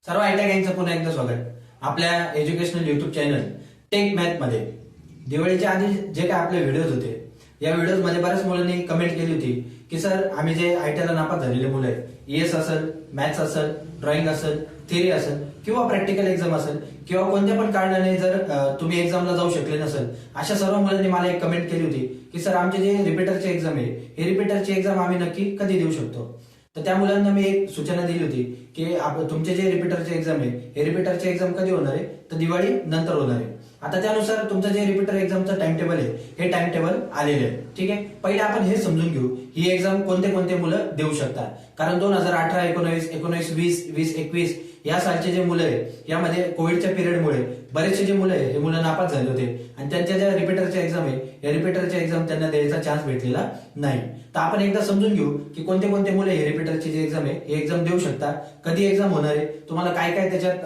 सर्व आयट्या गँगचं पुन्हा एकदा स्वागत आपल्या educational YouTube channel Tech Math मध्ये. दिवाळीच्या आधी जे काय आपले व्हिडिओज होते, या व्हिडिओज मध्ये बऱ्याच मुलांनी कमेंट केली होती की सर आम्ही जे आयटीला नापास झालेले मुलं आहेत, ईएस असेल, मॅथ्स असेल, ड्रॉइंग असेल, थिअरी असेल किंवा प्रॅक्टिकल एक्झाम असेल किंवा कोणत्या पण कारणाने जर तुम्ही एक्झामला जाऊ शकले नसेल, अशा सर्व मुलांनी मला एक कमेंट केली होती की सर आमचे जे रिपीटरचे एक्झाम आहे, हे रिपीटरची एक्झाम आम्ही नक्की कधी देऊ शकतो. तर त्या मुलांना मी एक सूचना दिली होती की तुमचे जे रिपीटरचे एक्झाम आहे, हे रिपीटरचे एक्झाम कधी होणार आहे, तर दिवाळी नंतर होणार आहे. आता त्यानुसार तुमचं जे रिपीटर एक्झामचं टाइम टेबल आहे, हे टाइम टेबल आलेले आहे. ठीक आहे, पहिले आपण हे समजून घेऊ ही एक्झाम कोणते कोणते मुलं देऊ शकतात. कारण 2018, 19, 20, 21 या सालचे जे मुलं आहे, यामध्ये कोविडच्या पिरियडमुळे बरेचसे जे मुलं आहे, हे मुलं नापास झाले होते आणि त्यांच्या ज्या रिपीटरच्या एक्झाम आहे, या रिपीटरच्या एक्झाम त्यांना द्यायचा चान्स भेटलेला नाही. तर आपण एकदा समजून घेऊ की कोणते कोणते मुलं हे रिपीटरची जी एक्झाम आहे, ही एक्झाम देऊ शकतात, कधी एक्झाम होणार आहे, तुम्हाला काय काय त्याच्यात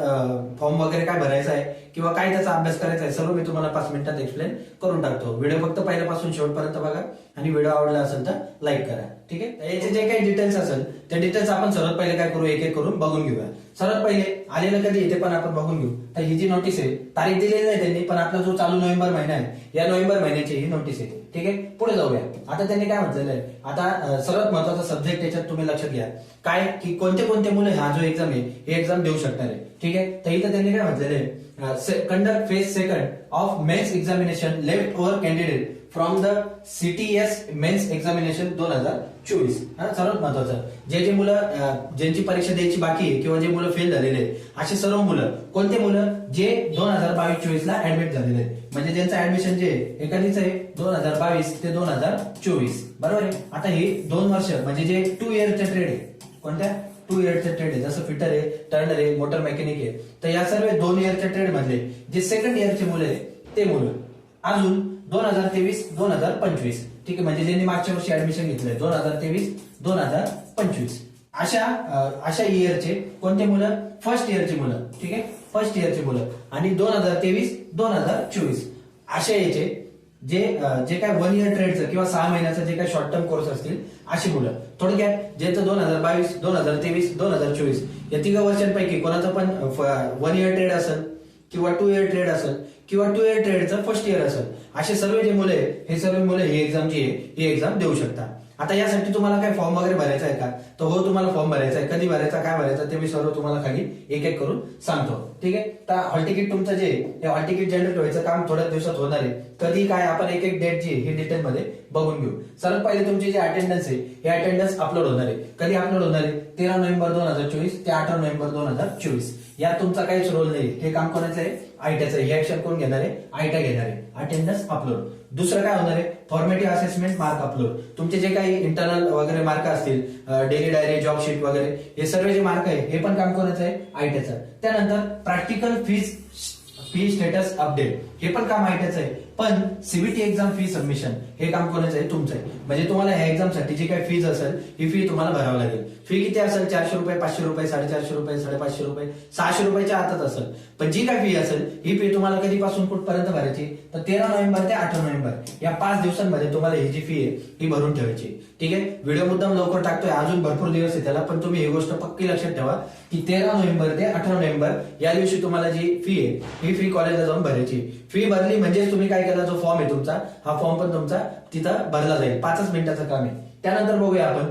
फॉर्म वगैरे काय भरायचा आहे किंवा काय त्याचा अभ्यास करायचा आहे, सर्व मी तुम्हाला 5 मिनिटात एक्सप्लेन करून टाकतो. व्हिडिओ फक्त पहिल्यापासून शेवटपर्यंत बघा आणि व्हिडिओ आवडला असेल तर लाईक करा. ठीक आहे, याचे जे काही डिटेल्स असेल त्या डिटेल्स आपण सर्वात पहिले काय करू, एक एक करून बघून घेऊया. सर्वात पहिले आलेलं कधी ते पण आपण बघून घेऊ. तर ही जी नोटीस आहे, तारीख दिलेली नाही त्यांनी, पण आपला जो चालू नोव्हेंबर महिना आहे, या नोव्हेंबर महिन्याची ही नोटीस आहे. ठीक आहे, पुढे जाऊया. आता त्यांनी काय म्हटलेलं आहे, आता सर्वात महत्वाचा सब्जेक्ट याच्यात तुम्ही लक्षात घ्या काय की कोणते कोणते मुलं हा जो एक्झाम आहे, हे एक्झाम देऊ शकणार आहे. ठीक आहे, तर इथं त्यांनी काय म्हटलेलं आहे, conduct phase second of mains examination left over candidate from the CTS mains examination 2024. सर्वात महत्वाचं, जे मुलं ज्यांची परीक्षा द्यायची बाकी आहे किंवा जे मुलं फेल झालेले आहेत, असे सर्व मुलं, कोणते मुलं जे 2022-24 ला ऍडमिट झालेले आहेत, म्हणजे ज्यांचं ऍडमिशन जे आहे एखादीच आहे 2022 ते 2024. बरोबर आहे. आता हे 2 वर्ष म्हणजे जे 2 इयरचे ट्रेड आहे, कोणत्या 2 इयरचे ट्रेड आहे, जसं फिटर आहे, टर्नर आहे, मोटर मेकॅनिक आहे, तर या सर्व 2 इयरच्या ट्रेड मधले जे सेकंड इयरचे मुलं आहे ते मुलं अजून 2023-2025. ठीक आहे, म्हणजे ज्यांनी मागच्या वर्षी ऍडमिशन घेतलंय 2023-2025 अशा इयरचे कोणते मुलं, फर्स्ट इयरची मुलं. ठीक आहे, फर्स्ट इयरची मुलं आणि 2023-2024 अशा याचे जे काय 1 इयर ट्रेडचं किंवा 6 महिन्याचं जे काही शॉर्ट टर्म कोर्स असतील, अशी मुलं. थोडक्यात ज्यांचं 2022, 2023, 2024 या 3 वर्षांपैकी कोणाचं पण 1 इयर ट्रेड असेल किंवा 2 इयर ट्रेड असेल किंवा 2 इयर ट्रेडचं फर्स्ट इयर असेल, असे सर्व जे मुलं आहे, हे सर्व मुलं ही एक्झाम जी आहे, ही एक्झाम देऊ शकतात. आता यासाठी तुम्हाला काय फॉर्म वगैरे भरायचा आहे का, तर हो, तुम्हाला फॉर्म भरायचा आहे. कधी भरायचा, काय भरायचा, ते मी सर्व तुम्हाला खाली एक एक करून सांगतो. ठीक आहे, तर हॉल तिकीट तुमचं जे आहे, हॉल तिकीट जनरेट व्हायचं काम थोड्याच दिवसात होणार आहे. कधी काय आपण एक एक डेट जी आहे ही डिटेल मध्ये बघून घेऊ. सर्वात पहिले तुमची जी अटेंडन्स आहे, हे अटेंडन्स अपलोड होणार आहे. कधी अपलोड होणार आहे, 13 नोव्हेंबर 2024 ते 18 नोव्हेंबर 2024. यात तुमचा काहीच रोल नाही. हे काम कोणाचं आहे, आयट्याचं. हे ऍक्शन कोण घेणार आहे, आयट्या घेणार आहे. Attendance upload. दुसरं काय होणार आहे, फॉर्मेटिव्ह असेसमेंट मार्क अपलोड. तुमचे जे काही इंटरनल वगैरे मार्क असतील, डेली डायरी, जॉब शीट वगैरे, हे सर्व जे मार्क आहे, हे पण काम कोणाचं आहे, आयट्याचं. त्यानंतर प्रॅक्टिकल फी स्टेटस अपडेट, हे पण काम आयट्याचं आहे. पण सीबीटी एक्झाम फी सबमिशन, हे काम कोणाचं आहे, तुमचं आहे. म्हणजे तुम्हाला ह्या एक्झामसाठी जी काही फीज असेल, ही फी तुम्हाला भरावी लागेल. फी किती असेल, 400 रुपये, 500 रुपये, 450 रुपये, 550 रुपये, 600 रुपयाच्या आतच असेल. पण जी काय फी असेल, ही फी तुम्हाला कधीपासून कुठपर्यंत भरायची, तर 13 नोव्हेंबर ते 18 नोव्हेंबर या 5 दिवसांमध्ये तुम्हाला ही जी फी आहे, ही भरून ठेवायची. ठीक आहे, व्हिडिओ मुद्दाम लवकर टाकतोय, अजून भरपूर दिवस आहे त्याला, पण तुम्ही ही गोष्ट पक्की लक्षात ठेवा की 13 नोव्हेंबर ते 18 नोव्हेंबर या दिवशी तुम्हाला जी फी आहे, ही फी कॉलेजला जाऊन भरायची. फी भरली म्हणजे तुम्ही काय केला, जो फॉर्म आहे तुमचा, हा फॉर्म पण तुमचा तिथं भरला जाईल. 5 मिनिटाचं काम आहे. त्यानंतर बघूया आपण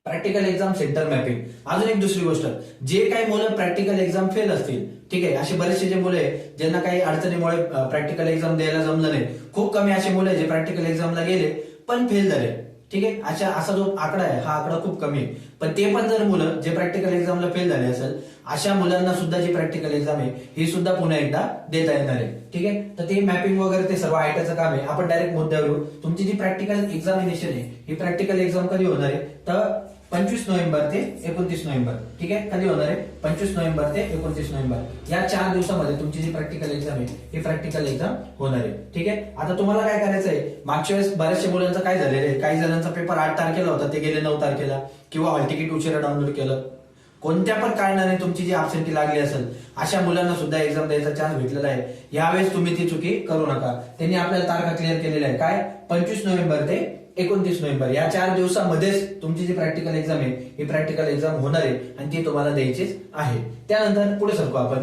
प्रॅक्टिकल एक्झाम सेंटर मॅपिंग. अजून एक दुसरी गोष्ट, जे काही मुलं प्रॅक्टिकल एक्झाम फेल असतील, ठीक आहे, असे बरेचसे जे मुलं आहे ज्यांना काही अडचणीमुळे प्रॅक्टिकल एक्झाम द्यायला जमलं नाही, खूप कमी असे मुलं जे प्रॅक्टिकल एक्झामला गेले पण फेल झाले. ठीक आहे, असा जो आकडा आहे, हा आकडा खूप कमी आहे. पण ते पण जर मुलं जे प्रॅक्टिकल एक्झामला फेल झाले असेल, अशा मुलांना सुद्धा जी प्रॅक्टिकल एक्झाम आहे, ही सुद्धा पुन्हा एकदा देता येणार आहे. ठीक आहे, तर ते मॅपिंग वगैरे ते सर्व आयट्याचं काम आहे. आपण डायरेक्ट मुद्द्यावर येऊ. तुमची जी प्रॅक्टिकल एक्झामिनेशन आहे, ही प्रॅक्टिकल एक्झाम कधी होणार आहे, तर 25 नोव्हेंबर ते 29 नोव्हेंबर. ठीक आहे, कधी होणार आहे, 25 नोव्हेंबर ते 29 नोव्हेंबर या 4 दिवसामध्ये तुमची जी प्रॅक्टिकल एक्झाम आहे, ही प्रॅक्टिकल एक्झाम होणार आहे. ठीक आहे, आता तुम्हाला काय करायचं आहे, मागच्या वेळेस बऱ्याचशा मुलांचं काय झालेलं आहे, काही जणांचा पेपर 8 तारखेला होता, ते गेले 9 तारखेला, किंवा हॉल तिकीट उशिरा डाउनलोड केलं. कोणत्या पण कारणाने तुमची जी ऍब्सेंटी लागली असेल, अशा मुलांना सुद्धा एक्झाम द्यायचा चान्स भेटलेला आहे. यावेळेस तुम्ही ती चुकी करू नका. त्यांनी आपल्याला तारखा क्लिअर केलेल्या आहे, काय, 25 नोव्हेंबर ते 29 नोव्हेंबर या 4 दिवसामध्येच तुमची जी प्रॅक्टिकल एक्झाम आहे ही प्रॅक्टिकल एक्झाम होणार आहे आणि ती तुम्हाला द्यायचीच आहे. त्यानंतर पुढे सरकू आपण.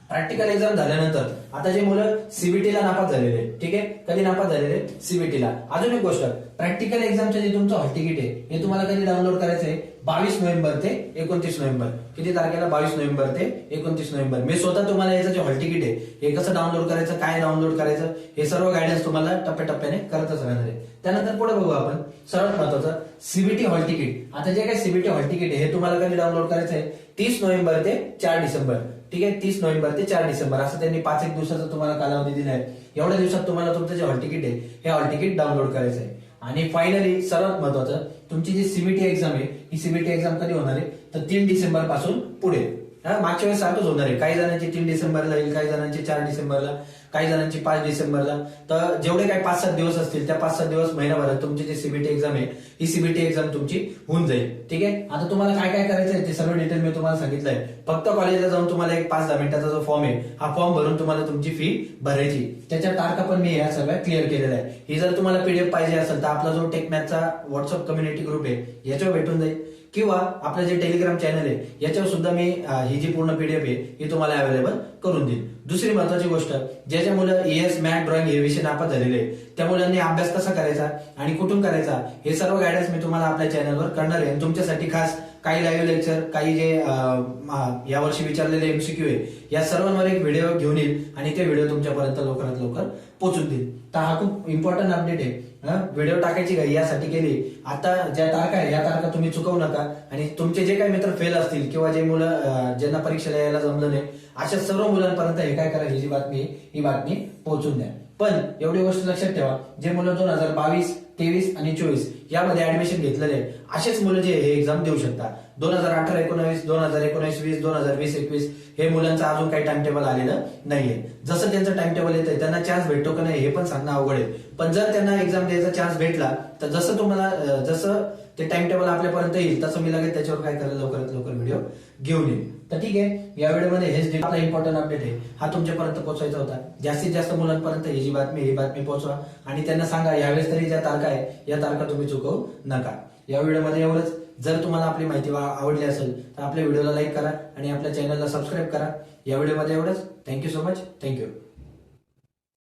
प्रॅक्टिकल एक्झाम झाल्यानंतर आता जे मुलं सीबीटीला नापास झालेले, ठीक आहे, कधी नापास झालेले? सीबीटीला. अजून एक गोष्ट, प्रॅक्टिकल एक्झामचं जे तुमचं हॉल तिकीट आहे हे तुम्हाला कधी डाउनलोड करायचं आहे? 22 नोव्हेंबर ते 29 नोव्हेंबर. किती तारखेला? 22 नोव्हेंबर ते 29 नोव्हेंबर. मी स्वतः तुम्हाला याचं जे हॉल तिकीट आहे हे कसं डाउनलोड करायचं, काय डाउनलोड करायचं, हे सर्व गायडन्स तुम्हाला टप्प्याटप्प्याने करतच राहणार आहे. त्यानंतर पुढे बघू आपण. सर्वात महत्वाचं सीबीटी हॉल तिकीट. आता जे काही सीबीटी हॉल तिकीट आहे हे तुम्हाला कधी डाउनलोड करायचं आहे? 30 नोव्हेंबर ते 4 डिसेंबर. ठीक आहे, 30 नोव्हेंबर ते 4 डिसेंबर असं त्यांनी 5 दिवसाचा तुम्हाला कालावधी दिला आहे. एवढ्या दिवसात तुम्हाला तुमचं जे हॉल तिकीट आहे हे हॉल तिकीट डाउनलोड करायचं आहे. आणि फायनली सर्वात महत्वाचं, तुमची जी सीबीटी एक्झाम आहे ही सीबीटी एक्झाम कधी होणार आहे? तर 3 डिसेंबर पासून पुढे. मागच्या वेळेस सारखंच होणार आहे. काही जणांची 3 डिसेंबरला येईल, काही जणांची 4 डिसेंबरला, काही जणांची 5 डिसेंबरला. तर जेवढे काही 5-7 दिवस असतील त्या 5-7 दिवस महिनाभरात तुमची जी सीबीटी एक्झाम आहे ही सीबीटी एक्झाम तुमची होऊन जाईल. ठीक आहे, आता तुम्हाला काय काय करायचं आहे ते सर्व डिटेल मी तुम्हाला सांगितलंय. फक्त कॉलेजला जाऊन तुम्हाला एक 5-10 मिनिटाचा जो फॉर्म आहे हा फॉर्म भरून तुम्हाला तुमची फी भरायची. त्याच्या तारखा पण मी या सगळ्या क्लिअर केलेल्या आहे. ही जर तुम्हाला पीडीएफ पाहिजे असेल तर आपला जो टेकमॅथचा व्हॉट्सअप कम्युनिटी ग्रुप आहे याच्यावर भेटून जाईल, किंवा आपलं जे टेलिग्राम चॅनल आहे याच्यावर सुद्धा मी ही जी पूर्ण पीडीएफ आहे ही तुम्हाला अवेलेबल करून देईल. दुसरी महत्वाची गोष्ट, ज्या मुलं ईएस, मॅथ, ड्रॉइंग हे विषय नापास झालेले त्या मुलांनी अभ्यास कसा करायचा आणि कुठून करायचा हे सर्व गायडन्स मी तुम्हाला आपल्या चॅनलवर करणार आहे. तुमच्यासाठी खास काही लाईव्ह लेक्चर, काही जे यावर्षी विचारलेले एमसीक्यू आहे या सर्वांवर एक व्हिडिओ घेऊन येईल आणि ते व्हिडिओ तुमच्यापर्यंत लवकरात लवकर पोहोचून देईल. तर हा खूप इम्पॉर्टंट अपडेट आहे. व्हिडिओ टाकायची घाई यासाठी केली. आता ज्या तारखा आहे या तारखा तुम्ही चुकवू नका. आणि तुमचे जे काही मित्र फेल असतील किंवा जे मुलं ज्यांना परीक्षेला यायला जमलं नाही अशा सर्व मुलांपर्यंत हे काय करा, ही बातमी पोहोचून द्या. पण एवढी गोष्ट लक्षात ठेवा, जे मुलं 2022, 23 आणि 24 यामध्ये ऍडमिशन घेतलेले असेच मुलं जे हे एक्झाम देऊ शकतात. 2018-19, 2019-20, 2020-21 हे मुलांचं अजून काही टाइम टेबल आलेलं नाहीये. जसं त्यांचं टाइम टेबल येतंय त्यांना चान्स भेटतो का नाही हे पण सांगणं अवघड आहे. पण जर त्यांना एक्झाम द्यायचा चान्स भेटला तर जसं ते टाइम टेबल आपल्यापर्यंत येईल तसं मी लगेच त्याच्यावर काय करेल, लवकरात लवकर व्हिडिओ घेऊन येईल. तर ठीक आहे, या व्हिडिओमध्ये हेच आपला इम्पॉर्टंट अपडेट आहे हा तुमच्यापर्यंत पोहोचवायचा होता. जास्तीत जास्त मुलांपर्यंत ही बातमी पोहोचवा आणि त्यांना सांगा यावेळेस तरी ज्या तारखा आहे या तारखा तुम्ही चुकवू नका. या व्हिडिओमध्ये एवढंच. जर तुम्हाला आपली माहिती आवडली असेल तर आपल्या व्हिडिओला लाईक करा आणि आपल्या चॅनलला सबस्क्राईब करा. या व्हिडिओमध्ये एवढंच. Thank you so much. थँक्यू.